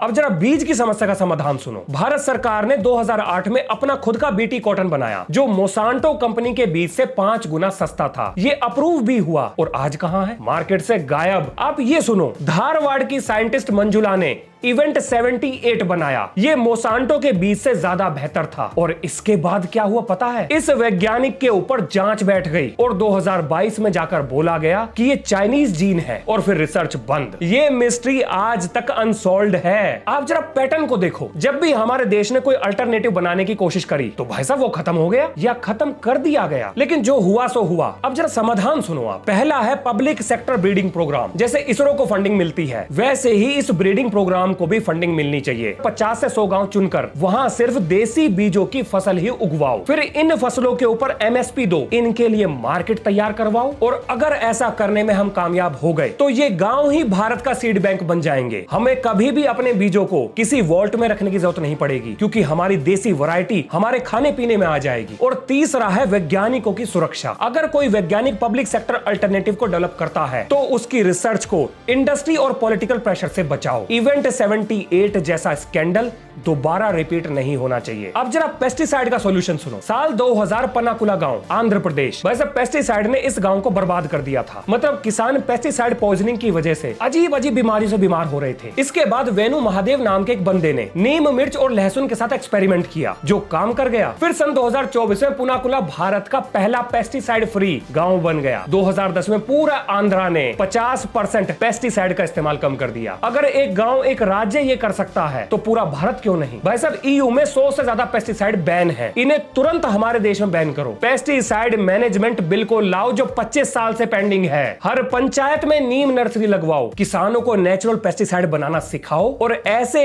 अब जरा बीज की समस्या का समाधान सुनो। भारत सरकार ने 2008 में अपना खुद का बीटी कॉटन बनाया जो मोसांटो कंपनी के बीज से 5 गुना सस्ता था। ये अप्रूव भी हुआ और आज कहां है? मार्केट से गायब। अब ये सुनो, धारवाड़ की साइंटिस्ट मंजुला ने इवेंट 78 बनाया। ये मोसांटो के बीज से ज्यादा बेहतर था। और इसके बाद क्या हुआ पता है? इस वैज्ञानिक के ऊपर जांच बैठ गई और 2022 में जाकर बोला गया कि ये चाइनीज जीन है और फिर रिसर्च बंद। ये मिस्ट्री आज तक अनसॉल्व्ड है। आप जरा पैटर्न को देखो, जब भी हमारे देश ने कोई अल्टरनेटिव बनाने की कोशिश करी तो भाई साहब वो खत्म हो गया या खत्म कर दिया गया। लेकिन जो हुआ सो हुआ। अब जरा समाधान सुनो आप। पहला है पब्लिक सेक्टर ब्रीडिंग प्रोग्राम। जैसे इसरो को फंडिंग मिलती है वैसे ही इस ब्रीडिंग प्रोग्राम को भी फंडिंग मिलनी चाहिए। 50 से 100 गांव चुनकर वहां सिर्फ देसी बीजों की फसल ही उगवाओ। फिर इन फसलों के ऊपर एमएसपी दो, इनके लिए मार्केट तैयार करवाओ। और अगर ऐसा करने में हम कामयाब हो गए तो ये गांव ही भारत का सीड बैंक बन जाएंगे। हमें कभी भी अपने बीजों को किसी वॉल्ट में रखने की जरूरत नहीं पड़ेगी क्योंकि हमारी देसी वैरायटी हमारे खाने पीने में आ जाएगी। और तीसरा है वैज्ञानिकों की सुरक्षा। अगर कोई वैज्ञानिक पब्लिक सेक्टर अल्टरनेटिव को डेवलप करता है तो उसकी रिसर्च को इंडस्ट्री और पॉलिटिकल प्रेशर से बचाओ। इवेंट 78 जैसा स्कैंडल दोबारा रिपीट नहीं होना चाहिए। अब जरा पेस्टिसाइड का सॉल्यूशन सुनो। साल 2000 पनाकुला गांव, आंध्र प्रदेश। वैसे पेस्टिसाइड ने इस गांव को बर्बाद कर दिया था। मतलब किसान पेस्टिसाइड पॉइजनिंग की वजह से अजीब अजीब बीमारी से बीमार हो रहे थे। इसके बाद वेणु महादेव नाम के एक बंदे ने नीम, मिर्च और लहसुन के साथ एक्सपेरिमेंट किया जो काम कर गया। फिर सन 2024 में पुनाकुला भारत का पहला पेस्टिसाइड फ्री गांव बन गया। 2010 में पूरा आंध्रा ने 50% पेस्टिसाइड का इस्तेमाल कम कर दिया। अगर एक गांव, एक राज्य ये कर सकता है तो पूरा भारत क्यों नहीं? भाई साहब, ईयू में 100 से ज्यादा पेस्टिसाइड बैन है। इन्हें तुरंत हमारे देश में बैन करो। पेस्टिसाइड मैनेजमेंट बिल को लाओ जो 25 साल से पेंडिंग है। हर पंचायत में नीम नर्सरी लगवाओ। किसानों को नेचुरल पेस्टिसाइड बनाना सिखाओ और ऐसे